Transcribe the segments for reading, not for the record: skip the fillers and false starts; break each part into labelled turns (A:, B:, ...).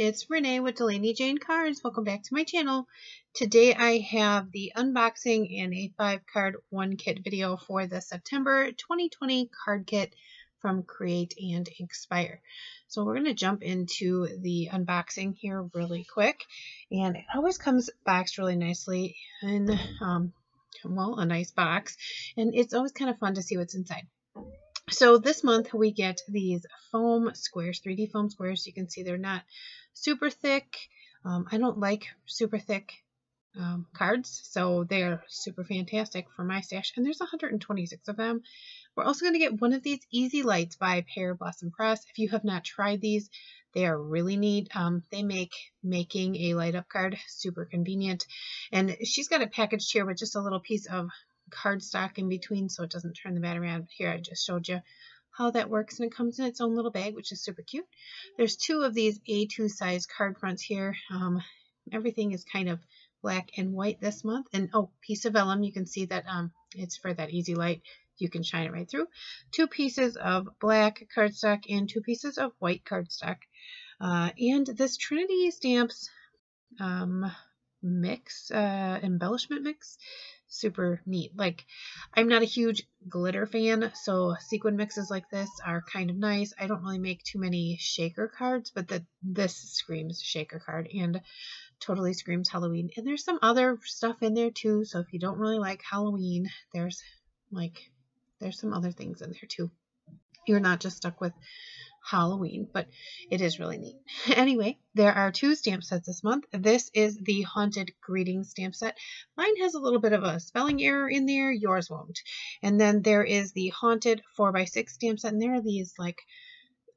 A: it's Renee with Delaney Jane Cards. Welcome back to my channel. Today I have the unboxing and a 5-card 1-kit video for the September 2020 card kit from Create and Inkspire. So we're going to jump into the unboxing here really quick, and it always comes boxed really nicely in a nice box, and it's always kind of fun to see what's inside. So this month we get these foam squares, 3D foam squares. You can see they're not super thick. I don't like super thick cards, so they're super fantastic for my stash. And there's 126 of them. We're also going to get one of these easy lights by Pear Blossom Press. If you have not tried these, they are really neat. They make making a light up card super convenient. And she's got it packaged here with just a little piece of cardstock in between so it doesn't turn the battery on. Here I just showed you how that works, and it comes in its own little bag, which is super cute. There's 2 of these A2 size card fronts here. Everything is kind of black and white this month, and piece of vellum. You can see that it's for that easy light. You can shine it right through. 2 pieces of black cardstock and 2 pieces of white cardstock, and this Trinity stamps mix, embellishment mix. Super neat. Like, I'm not a huge glitter fan, so sequin mixes like this are kind of nice. I don't really make too many shaker cards, but this screams shaker card and totally screams Halloween. And there's some other stuff in there too, so if you don't really like Halloween, there's some other things in there too. You're not just stuck with Halloween, but it is really neat. Anyway, there are 2 stamp sets this month. This is the Haunted Greetings stamp set. Mine has a little bit of a spelling error in there. Yours won't. And then there is the Haunted 4x6 stamp set, and there are these like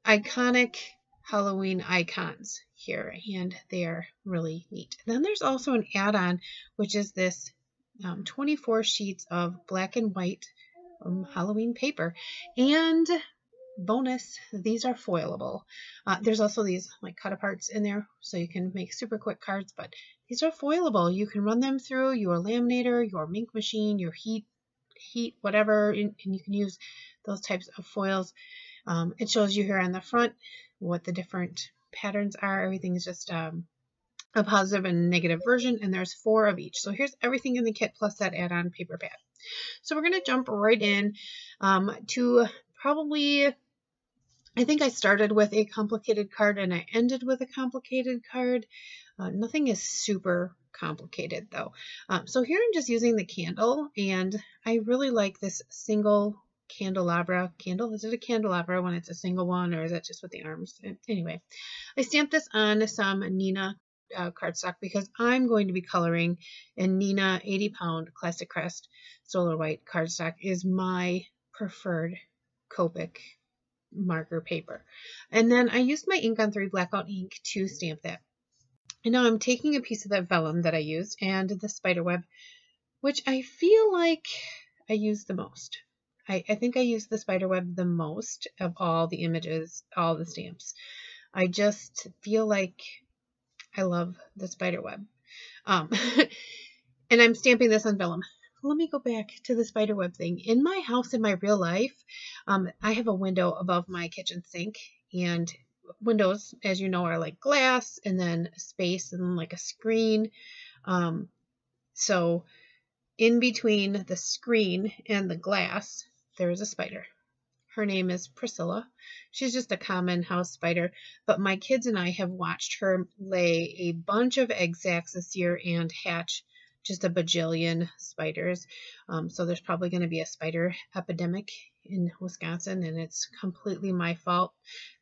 A: iconic Halloween icons here, and they are really neat. And then there's also an add-on, which is this 24 sheets of black and white Halloween paper, and bonus, these are foilable. There's also these like cut aparts in there, so you can make super quick cards, but these are foilable. You can run them through your laminator, your ink machine, your heat whatever, and you can use those types of foils. It shows you here on the front what the different patterns are. Everything is just a positive and negative version, and there's 4 of each. So here's everything in the kit plus that add-on paper pad. So we're going to jump right in to probably, I think I started with a complicated card and I ended with a complicated card. Nothing is super complicated though. So here I'm just using the candle, and I really like this single candelabra candle. Is it a candelabra when it's a single one, or is that just with the arms? Anyway, I stamped this on some Nina cardstock because I'm going to be coloring in Nina 80-pound Classic Crest Solar White cardstock. Is my preferred Copic marker paper. And then I used my Ink on 3 blackout ink to stamp that. And now I'm taking a piece of that vellum that I used and the spider web, which I feel like I used the most. I think I used the spider web the most of all the images, all the stamps. I just feel like I love the spider web. And I'm stamping this on vellum. Let me go back to the spider web thing. In my house, in my real life, I have a window above my kitchen sink, and windows, as you know, are like glass and then space and then like a screen. So in between the screen and the glass, there is a spider. Her name is Priscilla. She's just a common house spider, but my kids and I have watched her lay a bunch of egg sacs this year and hatch just a bajillion spiders. So there's probably going to be a spider epidemic in Wisconsin, and it's completely my fault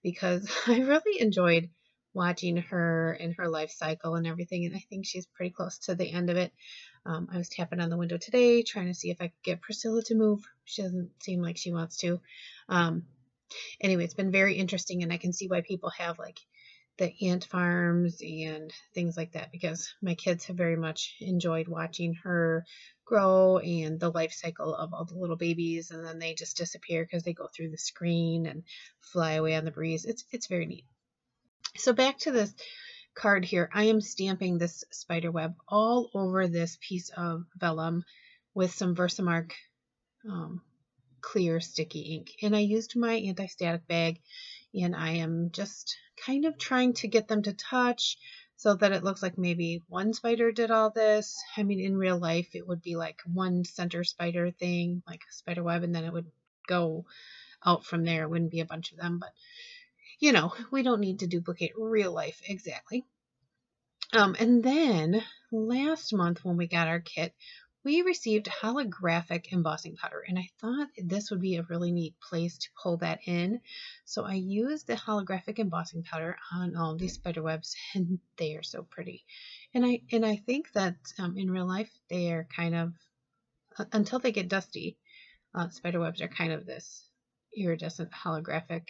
A: because I really enjoyed watching her and her life cycle and everything, and I think she's pretty close to the end of it. I was tapping on the window today trying to see if I could get Priscilla to move. She doesn't seem like she wants to. Anyway, it's been very interesting, and I can see why people have like the ant farms and things like that, because my kids have very much enjoyed watching her grow and the life cycle of all the little babies, and then they just disappear because they go through the screen and fly away on the breeze. It's very neat. So back to this card here. I am stamping this spider web all over this piece of vellum with some Versamark clear sticky ink, and I used my anti-static bag, and I am just kind of trying to get them to touch so that it looks like maybe one spider did all this. I mean, in real life, it would be like one center spider thing, like a spider web, and then it would go out from there. It wouldn't be a bunch of them, but you know, we don't need to duplicate real life exactly. And then last month when we got our kit, we received holographic embossing powder, and I thought this would be a really neat place to pull that in. So I used the holographic embossing powder on all these spider webs, and they are so pretty. And I think that in real life they are kind of, until they get dusty, spider webs are kind of this iridescent holographic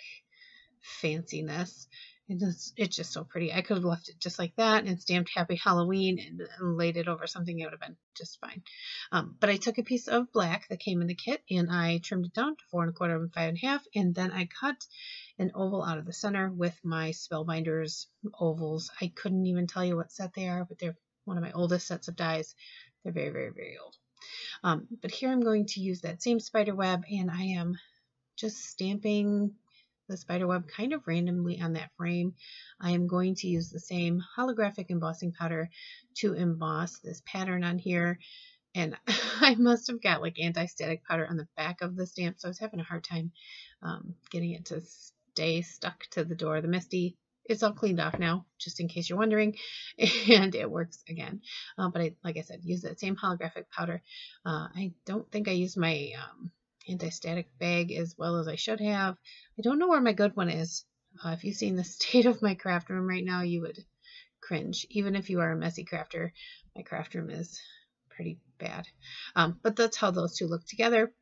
A: fanciness. It's just so pretty. I could have left it just like that and stamped Happy Halloween and laid it over something. It would have been just fine. But I took a piece of black that came in the kit and I trimmed it down to 4 1/4 and 5 1/2, and then I cut an oval out of the center with my Spellbinders ovals. I couldn't even tell you what set they are, but they're one of my oldest sets of dies. They're very, very, very old. But here I'm going to use that same spider web, and I am just stamping the spider web kind of randomly on that frame. I am going to use the same holographic embossing powder to emboss this pattern on here, and I must have got like anti-static powder on the back of the stamp, so I was having a hard time getting it to stay stuck to the door. The Misty, it's all cleaned off now, just in case you're wondering, and it works again. But like I said, use that same holographic powder. I don't think I used my anti-static bag as well as I should have. I don't know where my good one is. If you've seen the state of my craft room right now, you would cringe. Even if you are a messy crafter, my craft room is pretty bad. But that's how those two look together.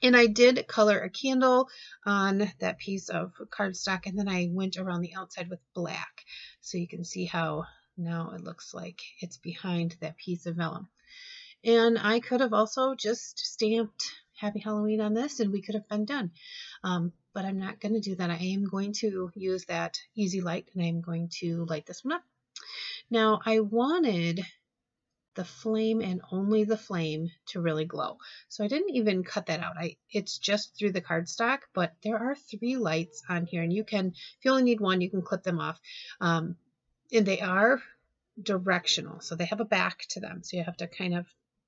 A: And I did color a candle on that piece of cardstock, and then I went around the outside with black. So you can see how now it looks like it's behind that piece of vellum. And I could have also just stamped Happy Halloween on this and we could have been done. But I'm not going to do that. I am going to use that easy light, and I'm going to light this one up. Now I wanted the flame and only the flame to really glow. So I didn't even cut that out. It's just through the cardstock, but there are 3 lights on here, and you can, if you only need one, you can clip them off. And they are directional, so they have a back to them. So you have to kind of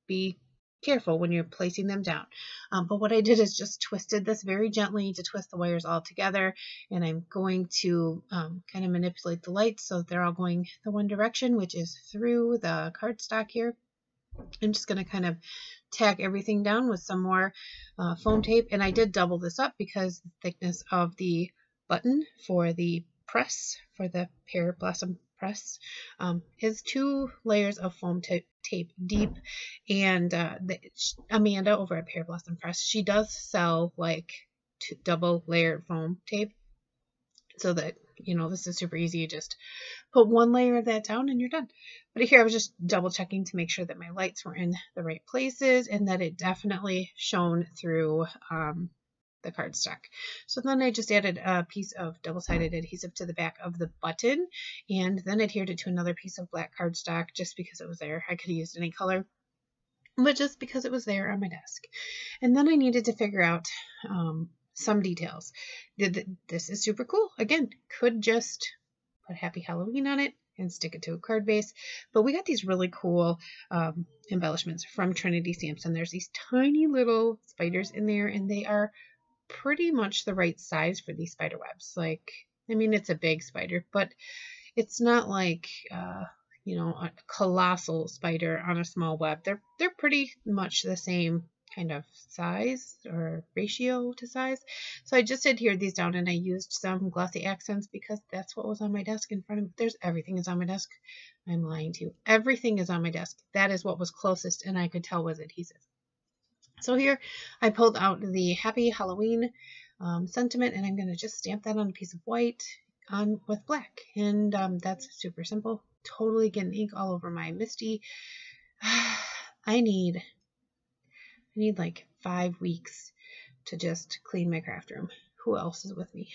A: be careful when you're placing them down. But what I did is just twisted this very gently to twist the wires all together, and I'm going to kind of manipulate the lights so they're all going the one direction, which is through the cardstock here. I'm just going to kind of tack everything down with some more foam tape, and I did double this up because the thickness of the button for the press, for the Pear Blossom Press, is 2 layers of foam tape deep. And Amanda over at Pear Blossom Press, she does sell like double layered foam tape, so that, you know, this is super easy. You just put 1 layer of that down and you're done. But here I was just double checking to make sure that my lights were in the right places and that it definitely shone through the cardstock. So then I just added a piece of double-sided adhesive to the back of the button, and then adhered it to another piece of black cardstock just because it was there. I could have used any color, but just because it was there on my desk. And then I needed to figure out some details. This is super cool. Again, could just put Happy Halloween on it and stick it to a card base, but we got these really cool embellishments from Trinity stamps, and there's these tiny little spiders in there, and they are pretty much the right size for these spider webs. Like, I mean, it's a big spider, but it's not like you know, a colossal spider on a small web. They're pretty much the same kind of size or ratio to size. So I just adhered these down, and I used some glossy accents because that's what was on my desk in front of me. Everything is on my desk. I'm lying to you. Everything is on my desk. That is what was closest and I could tell was adhesive. So here I pulled out the Happy Halloween sentiment, and I'm going to just stamp that on a piece of white with black. And that's super simple. Totally getting ink all over my Misty. I need like 5 weeks to just clean my craft room. Who else is with me?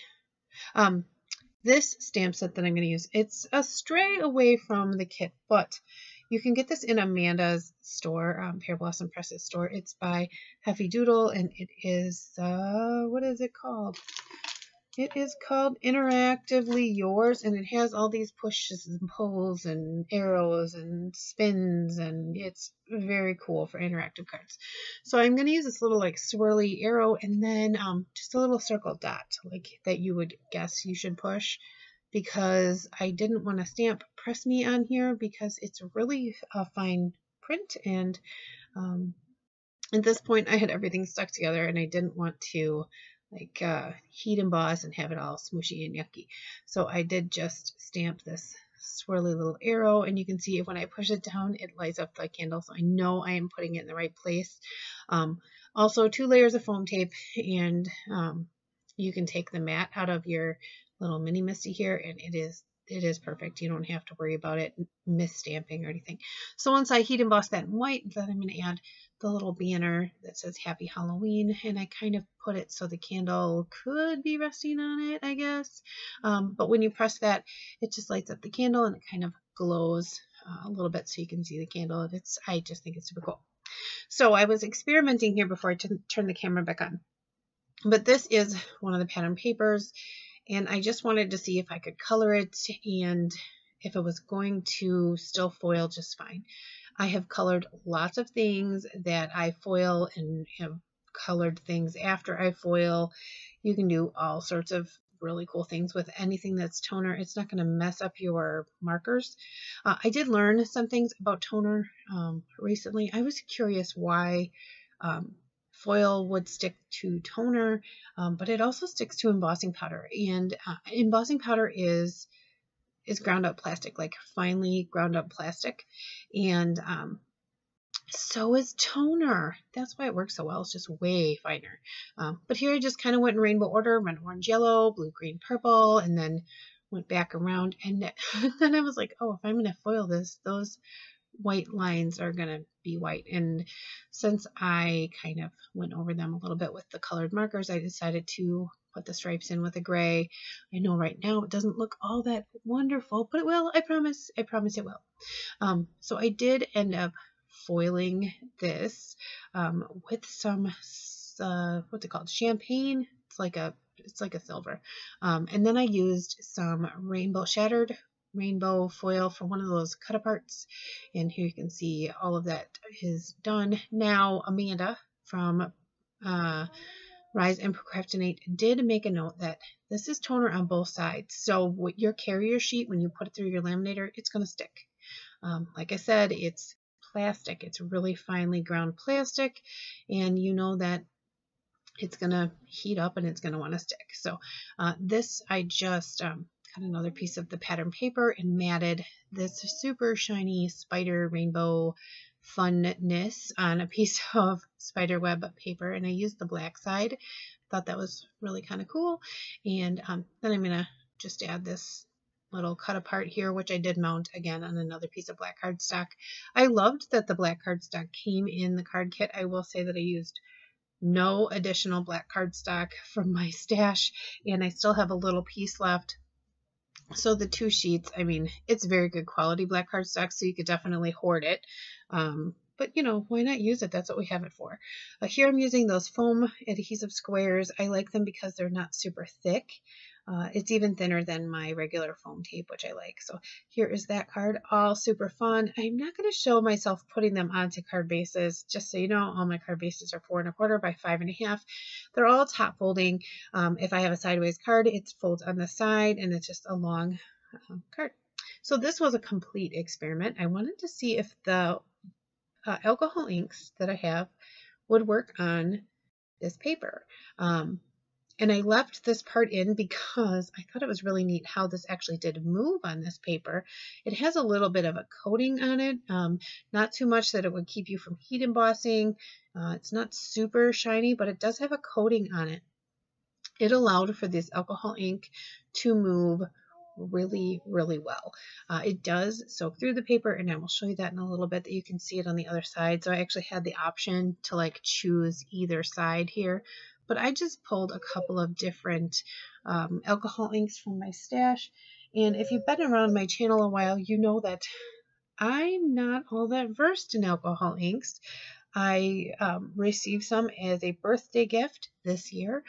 A: This stamp set that I'm going to use, it's a stray away from the kit, but you can get this in Amanda's store, Pear Blossom Press's store. It's by Heffy Doodle, and it is, what is it called? It is called Interactively Yours, and it has all these pushes and pulls and arrows and spins, and it's very cool for interactive cards. So I'm going to use this little like swirly arrow and then just a little circle dot like that you would guess you should push, because I didn't want to stamp Press Me on here because it's really a fine print, and at this point I had everything stuck together and I didn't want to like heat emboss and have it all smooshy and yucky. So I did just stamp this swirly little arrow, and you can see when I push it down it lights up the candle, so I know I am putting it in the right place. Also 2 layers of foam tape, and you can take the mat out of your little mini misty here, and it is perfect. You don't have to worry about it misstamping or anything. So once I heat emboss that in white, then I'm going to add the little banner that says Happy Halloween, and I kind of put it so the candle could be resting on it, I guess. But when you press that, it just lights up the candle and it kind of glows a little bit so you can see the candle. I just think it's super cool. So I was experimenting here before I turn the camera back on. But this is one of the pattern papers, and I just wanted to see if I could color it and if it was going to still foil just fine. I have colored lots of things that I foil and have colored things after I foil. You can do all sorts of really cool things with anything that's toner. It's not going to mess up your markers. I did learn some things about toner recently. I was curious why foil would stick to toner, but it also sticks to embossing powder. And embossing powder is ground up plastic, like finely ground up plastic, and so is toner. That's why it works so well. It's just way finer. But here I just kind of went in rainbow order: red, orange, yellow, blue, green, purple, and then went back around. And then I was like, oh, if I'm going to foil this, those white lines are going to be white. And since I kind of went over them a little bit with the colored markers, I decided to put the stripes in with a gray. I know right now it doesn't look all that wonderful, but it will. I promise it will. So I did end up foiling this with some what's it called, champagne. It's like a silver, and then I used some shattered rainbow foil for one of those cut aparts, and here you can see all of that is done. Now Amanda from Rise and Procrastinate did make a note that this is toner on both sides, so with your carrier sheet, when you put it through your laminator, it's going to stick. Like I said, it's plastic. It's really finely ground plastic, and you know that it's going to heat up and it's going to want to stick. So this, I just cut another piece of the pattern paper and matted this super shiny spider rainbow funness on a piece of spider web paper, and I used the black side. Thought that was really kind of cool. And then I'm gonna just add this little cut apart here, which I did mount again on another piece of black cardstock. I loved that the black cardstock came in the card kit. I will say that I used no additional black cardstock from my stash, and I still have a little piece left. So the 2 sheets, I mean, it's very good quality black cardstock, so you could definitely hoard it. But, you know, why not use it? That's what we have it for. Here I'm using those foam adhesive squares. I like them because they're not super thick. It's even thinner than my regular foam tape, which I like. So here is that card, all super fun. I'm not going to show myself putting them onto card bases. Just so you know, all my card bases are 4 1/4 by 5 1/2. They're all top folding. If I have a sideways card, it folds on the side, and it's just a long card. So this was a complete experiment. I wanted to see if the alcohol inks that I have would work on this paper. And I left this part in because I thought it was really neat how this actually did move on this paper. It has a little bit of a coating on it, not too much that it would keep you from heat embossing. It's not super shiny, but it does have a coating on it. It allowed for this alcohol ink to move really, really well. It does soak through the paper, and I will show you that in a little bit, that you can see it on the other side. So I actually had the option to like choose either side here, but I just pulled a couple of different alcohol inks from my stash. And if you've been around my channel a while, you know that I'm not all that versed in alcohol inks. I received some as a birthday gift this year,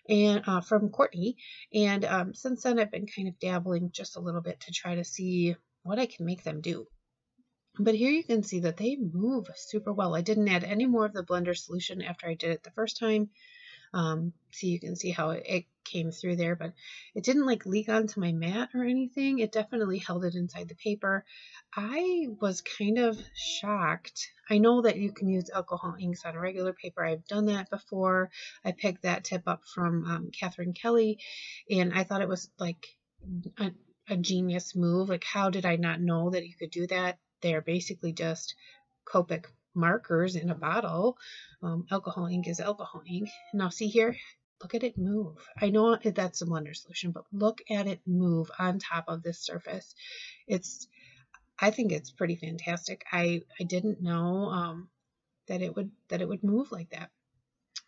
A: and from Courtney. And since then, I've been kind of dabbling just a little bit to try to see what I can make them do. But here you can see that they move super well. I didn't add any more of the blender solution after I did it the first time. So you can see how it came through there, but it didn't like leak onto my mat or anything. It definitely held it inside the paper. I was kind of shocked. I know that you can use alcohol inks on regular paper. I've done that before. I picked that tip up from Catherine Kelly, and I thought it was like a genius move. Like, how did I not know that you could do that? They're basically just Copic markers in a bottle. Alcohol ink is alcohol ink. Now see here, look at it move. I know that's a blender solution, but look at it move on top of this surface. I think it's pretty fantastic. I didn't know that it would move like that.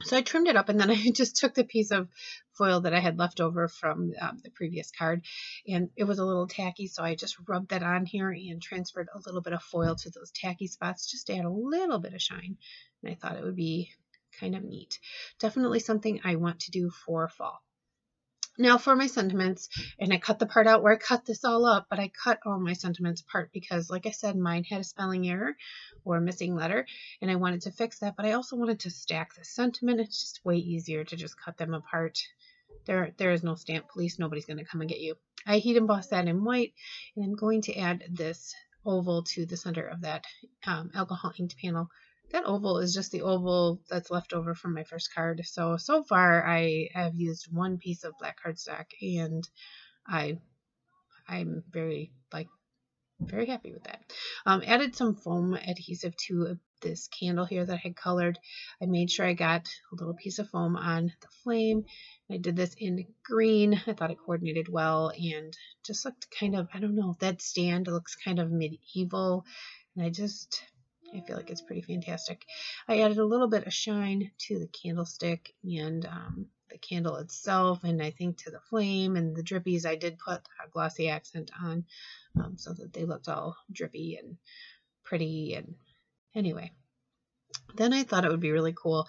A: So I trimmed it up, and then I just took the piece of foil that I had left over from the previous card, and it was a little tacky, so I just rubbed that on here and transferred a little bit of foil to those tacky spots just to add a little bit of shine. And I thought it would be kind of neat. Definitely something I want to do for fall. Now for my sentiments, and I cut the part out where I cut this all up, but I cut all my sentiments apart because, like I said, mine had a spelling error or a missing letter, and I wanted to fix that, but I also wanted to stack the sentiment. It's just way easier to just cut them apart. There is no stamp police. Nobody's going to come and get you. I heat embossed that in white, and I'm going to add this oval to the center of that alcohol inked panel. That oval is just the oval that's left over from my first card. So far I have used one piece of black cardstock, and I'm very happy with that. Added some foam adhesive to this candle here that I had colored. I made sure I got a little piece of foam on the flame. I did this in green. I thought it coordinated well and just looked kind of, I don't know, that stand looks kind of medieval, and I feel like it's pretty fantastic. I added a little bit of shine to the candlestick and the candle itself, and I think to the flame and the drippies. I did put a glossy accent on so that they looked all drippy and pretty. And anyway, then I thought it would be really cool.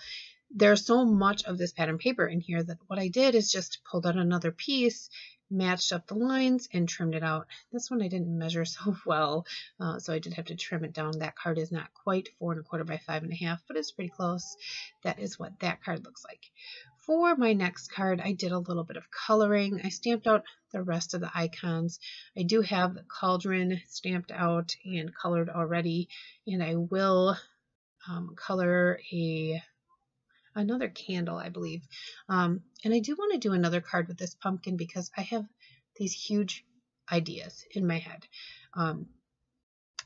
A: There's so much of this pattern paper in here that what I did is just pulled out another piece, matched up the lines, and trimmed it out. This one I didn't measure so well, so I did have to trim it down. That card is not quite 4 1/4 by 5 1/2, but it's pretty close. That is what that card looks like. For my next card, I did a little bit of coloring. I stamped out the rest of the icons. I do have the cauldron stamped out and colored already, and I will color another candle, I believe. And I do want to do another card with this pumpkin because I have these huge ideas in my head.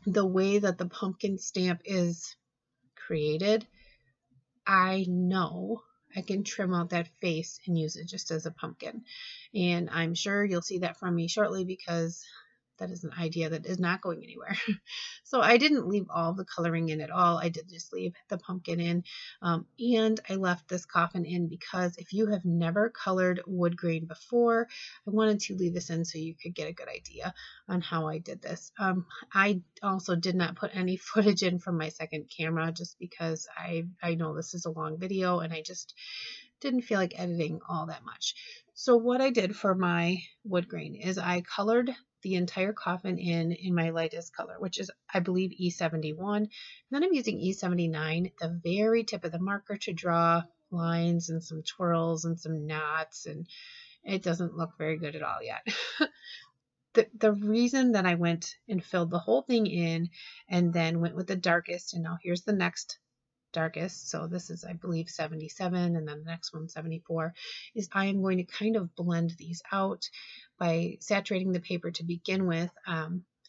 A: The way that the pumpkin stamp is created, I know I can trim out that face and use it just as a pumpkin. And I'm sure you'll see that from me shortly because that is an idea that is not going anywhere. So I didn't leave all the coloring in at all. I did just leave the pumpkin in. And I left this coffin in because if you have never colored wood grain before, I wanted to leave this in so you could get a good idea on how I did this. I also did not put any footage in from my second camera just because I know this is a long video and I just didn't feel like editing all that much. So what I did for my wood grain is I colored the entire coffin in my lightest color, which is, I believe, E71. Then I'm using E79, the very tip of the marker, to draw lines and some twirls and some knots, and it doesn't look very good at all yet. The reason that I went and filled the whole thing in and then went with the darkest, and now here's the next darkest, so this is, I believe, 77, and then the next one 74, is I am going to kind of blend these out by saturating the paper to begin with.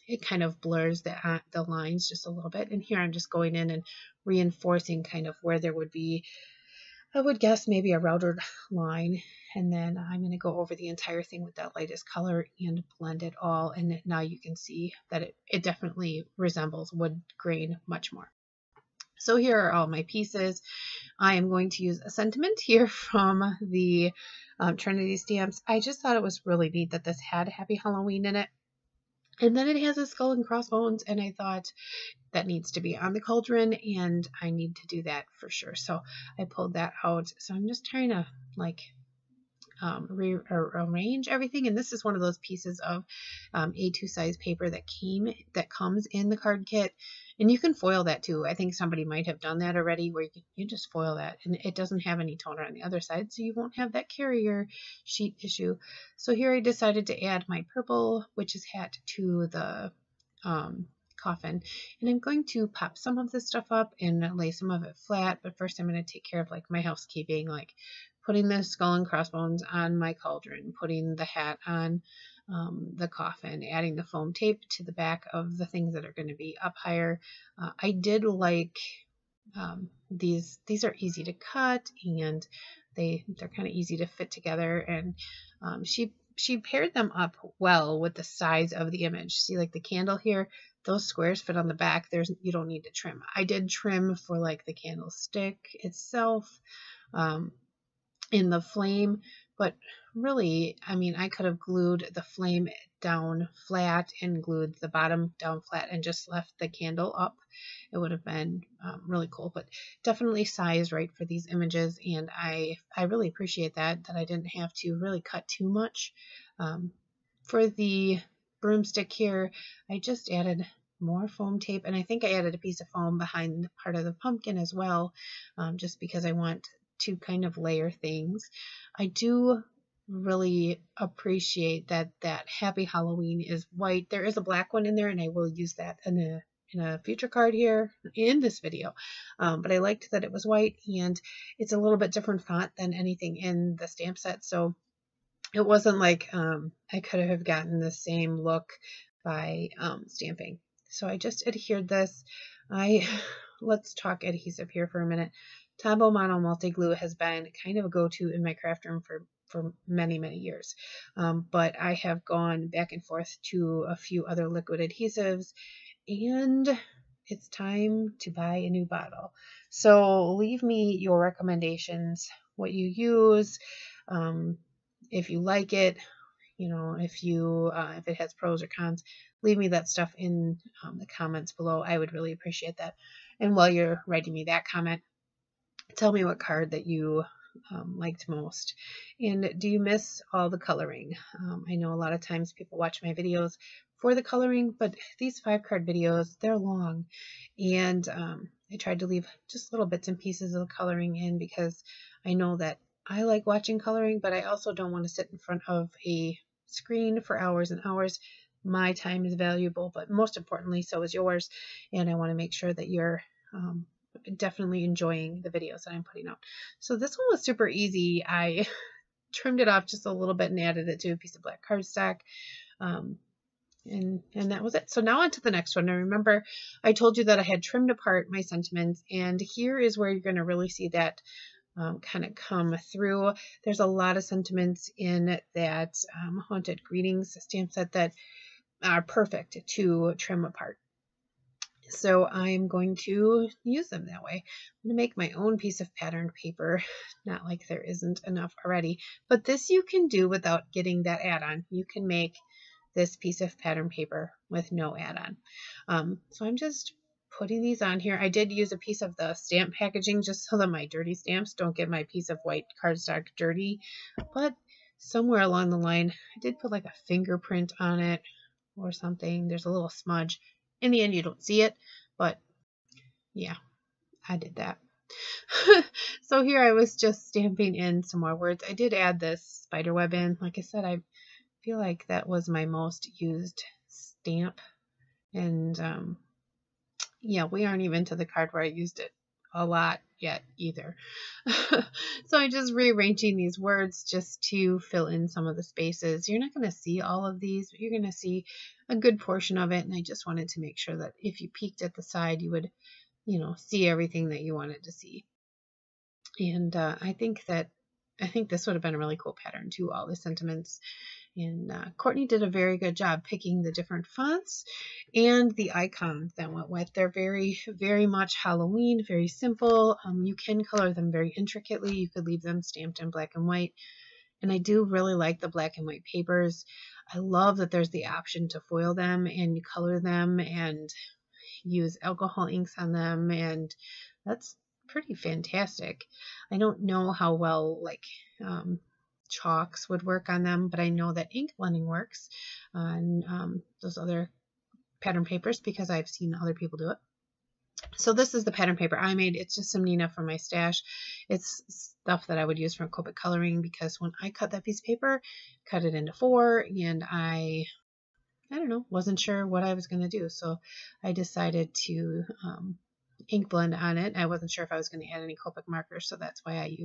A: It kind of blurs the lines just a little bit, and here I'm just going in and reinforcing kind of where there would be, I would guess, maybe a routed line, and then I'm going to go over the entire thing with that lightest color and blend it all, and now you can see that it definitely resembles wood grain much more. So here are all my pieces. I am going to use a sentiment here from the Trinity stamps. I just thought it was really neat that this had Happy Halloween in it. And then it has a skull and crossbones, and I thought that needs to be on the cauldron, and I need to do that for sure. So I pulled that out. So I'm just trying to like rearrange everything, and this is one of those pieces of A2 size paper that comes in the card kit, and you can foil that too. I think somebody might have done that already, where you just foil that, and it doesn't have any toner on the other side, so you won't have that carrier sheet issue. So here I decided to add my purple witch's hat to the coffin, and I'm going to pop some of this stuff up and lay some of it flat, but first I'm going to take care of like my housekeeping, like putting the skull and crossbones on my cauldron, putting the hat on the coffin, adding the foam tape to the back of the things that are going to be up higher. I did like these are easy to cut, and they're kind of easy to fit together, and she paired them up well with the size of the image. See, like the candle here, those squares fit on the back. You don't need to trim. I did trim for like the candlestick itself in the flame, but really, I mean, I could have glued the flame down flat and glued the bottom down flat and just left the candle up. It would have been really cool, but definitely sized right for these images, and I really appreciate that I didn't have to really cut too much. For the broomstick here, I just added more foam tape, and I think I added a piece of foam behind part of the pumpkin as well, just because I want to kind of layer things. I do really appreciate that Happy Halloween is white. There is a black one in there, and I will use that in a future card here in this video. But I liked that it was white, and it's a little bit different font than anything in the stamp set, so it wasn't like I could have gotten the same look by stamping. So I just adhered this. Let's talk adhesive here for a minute. Tombow Mono Multi Glue has been kind of a go-to in my craft room for many, many years. But I have gone back and forth to a few other liquid adhesives, and it's time to buy a new bottle. So leave me your recommendations, what you use, if you like it, you know, if it has pros or cons. Leave me that stuff in the comments below. I would really appreciate that. And while you're writing me that comment, tell me what card that you liked most. And do you miss all the coloring? I know a lot of times people watch my videos for the coloring, but these 5-card videos, they're long. And I tried to leave just little bits and pieces of the coloring in because I know that I like watching coloring, but I also don't want to sit in front of a screen for hours and hours. My time is valuable, but most importantly, so is yours. And I want to make sure that you're definitely enjoying the videos that I'm putting out. So this one was super easy. I trimmed it off just a little bit and added it to a piece of black cardstock. And that was it. So now on to the next one. Now remember, I told you that I had trimmed apart my sentiments, and here is where you're going to really see that kind of come through. There's a lot of sentiments in that Haunted Greetings stamp set that are perfect to trim apart. So I'm going to use them that way. I'm going to make my own piece of patterned paper, not like there isn't enough already, but this you can do without getting that add-on. You can make this piece of pattern paper with no add-on. So I'm just putting these on here. I did use a piece of the stamp packaging just so that my dirty stamps don't get my piece of white cardstock dirty, but somewhere along the line I did put like a fingerprint on it or something. There's a little smudge. In the end, you don't see it, but yeah, I did that. So here I was just stamping in some more words. I did add this spider web in. Like I said, I feel like that was my most used stamp. And yeah, we aren't even to the card where I used it a lot yet either. So I'm just rearranging these words just to fill in some of the spaces. You're not going to see all of these, but you're going to see a good portion of it. And I just wanted to make sure that if you peeked at the side, you would, you know, see everything that you wanted to see. And I think this would have been a really cool pattern too, all the sentiments. And Courtney did a very good job picking the different fonts and the icons that went with. They're very, very much Halloween, very simple. You can color them very intricately. You could leave them stamped in black and white. And I do really like the black and white papers. I love that there's the option to foil them and color them and use alcohol inks on them, and that's pretty fantastic. I don't know how well like chalks would work on them, but I know that ink blending works on those other pattern papers because I've seen other people do it. So this is the pattern paper I made. It's just some Nina from my stash. It's stuff that I would use for Copic coloring because when I cut that piece of paper, cut it into 4, and I don't know, wasn't sure what I was going to do. So I decided to ink blend on it. I wasn't sure if I was going to add any Copic markers, so that's why I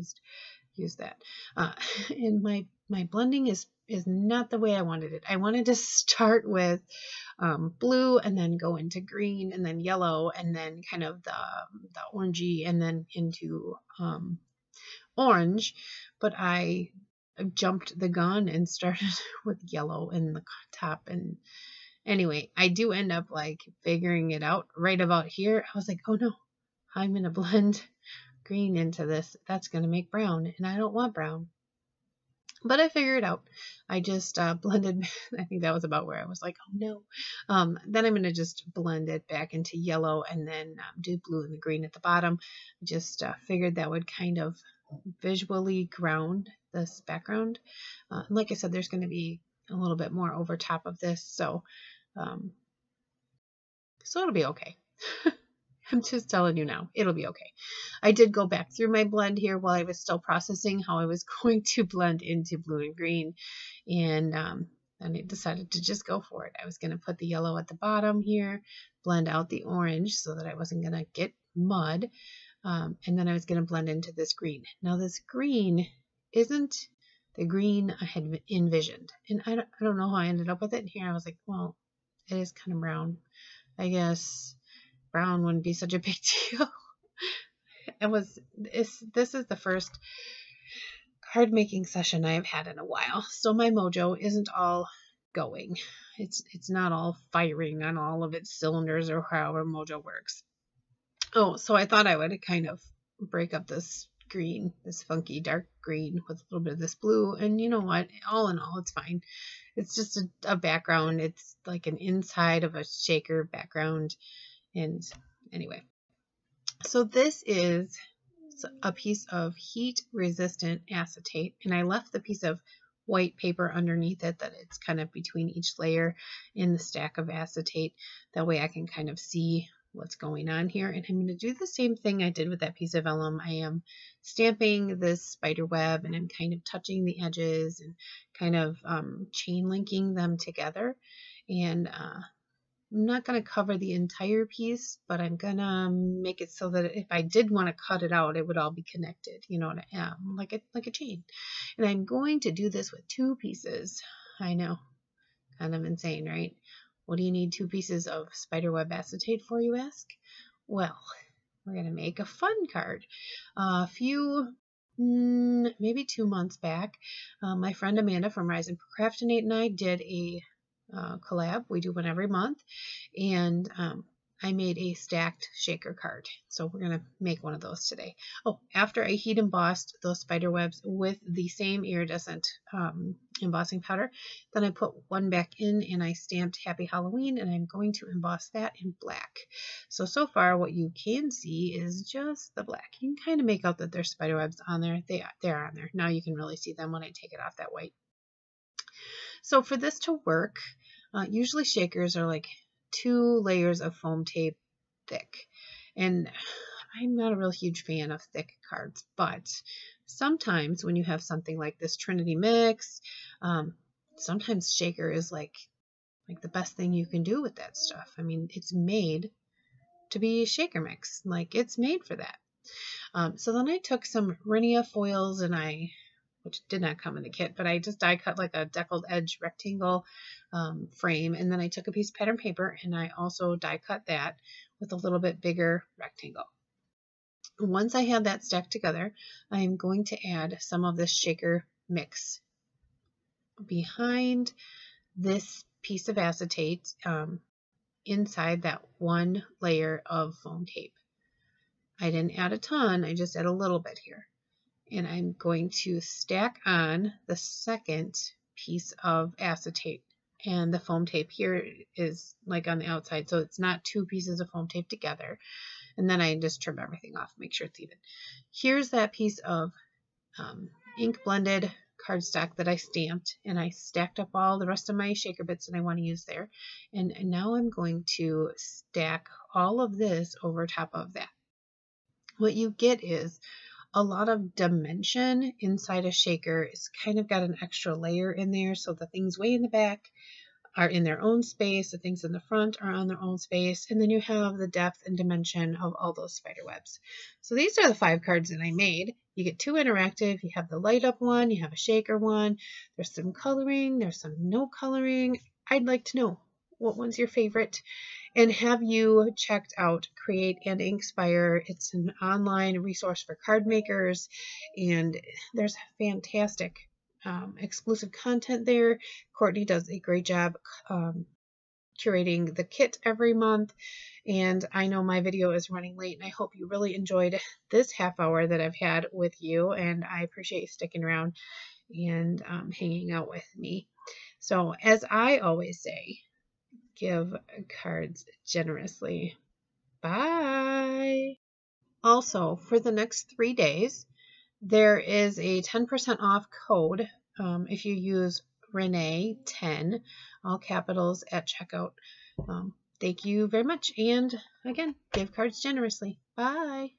A: used that. And my blending is not the way I wanted it. I wanted to start with blue and then go into green and then yellow and then kind of the orangey and then into orange, but I jumped the gun and started with yellow in the top. And anyway, I do end up like figuring it out right about here. I was like, oh no, I'm going to blend green into this. That's going to make brown, and I don't want brown. But I figured it out. I just blended. I think that was about where I was like, oh no. Then I'm going to just blend it back into yellow and then do blue and the green at the bottom. Just figured that would kind of visually ground this background. Like I said, there's going to be a little bit more over top of this, so it'll be okay. I'm just telling you now, it'll be okay. I did go back through my blend here while I was still processing how I was going to blend into blue and green, and then I decided to just go for it. I was going to put the yellow at the bottom here, blend out the orange so that I wasn't going to get mud, and then I was going to blend into this green. Now this green isn't the green I had envisioned, and I don't know how I ended up with it. And here I was like, well, it is kind of brown. I guess brown wouldn't be such a big deal. This is the first card making session I've had in a while, so my mojo isn't all going. It's not all firing on all of its cylinders or however mojo works. Oh, so I thought I would kind of break up this green, this funky dark green with a little bit of this blue, and you know what? All in all, it's fine. It's just a background. It's like an inside of a shaker background. And anyway, so this is a piece of heat resistant acetate, and I left the piece of white paper underneath it that it's kind of between each layer in the stack of acetate. That way I can kind of see what's going on here. And I'm going to do the same thing I did with that piece of vellum. I am stamping this spider web, and I'm kind of touching the edges and kind of chain linking them together. And I'm not going to cover the entire piece, but I'm going to make it so that if I did want to cut it out, it would all be connected, you know, like a chain. And I'm going to do this with 2 pieces. I know, kind of insane, right? What do you need 2 pieces of spiderweb acetate for, you ask? Well, we're going to make a fun card. A few, maybe 2 months back, my friend Amanda from Rise and Procrastinate and I did a collab. We do one every month, and I made a stacked shaker card, so we're gonna make one of those today. Oh, after I heat embossed those spider webs with the same iridescent embossing powder, then I put one back in and I stamped Happy Halloween, and I'm going to emboss that in black. So far what you can see is just the black. You can kind of make out that there's spider webs on there. They're on there. Now you can really see them when I take it off that white. So for this to work, usually shakers are like 2 layers of foam tape thick. And I'm not a real huge fan of thick cards, but sometimes when you have something like this Trinity mix, sometimes shaker is like the best thing you can do with that stuff. I mean, it's made to be a shaker mix. Like, it's made for that. So then I took some Renee foils, and which did not come in the kit, but I just die cut like a deckled edge rectangle frame, and then I took a piece of pattern paper and I also die cut that with a little bit bigger rectangle. Once I have that stacked together, I am going to add some of this shaker mix behind this piece of acetate inside that 1 layer of foam tape. I didn't add a ton, I just add a little bit here. and I'm going to stack on the second piece of acetate. And the foam tape here is like on the outside, so it's not two pieces of foam tape together. And then I just trim everything off, make sure it's even. Here's that piece of ink blended cardstock that I stamped, and I stacked up all the rest of my shaker bits that I want to use there. And now I'm going to stack all of this over top of that. What you get is a lot of dimension inside a shaker. It's kind of got an extra layer in there, so the things way in the back are in their own space, the things in the front are on their own space, and then you have the depth and dimension of all those spider webs. So these are the 5 cards that I made. You get 2 interactive, you have the light up one, you have a shaker one, there's some coloring, there's some no coloring. I'd like to know what one's your favorite. And have you checked out Create and Inkspire? It's an online resource for card makers, and there's fantastic exclusive content there. Courtney does a great job curating the kit every month, and I know my video is running late, and I hope you really enjoyed this half hour that I've had with you, and I appreciate you sticking around and hanging out with me. So as I always say, give cards generously. Bye. Also, for the next 3 days, there is a 10% off code if you use Renee 10, all capitals, at checkout. Thank you very much. And again, give cards generously. Bye.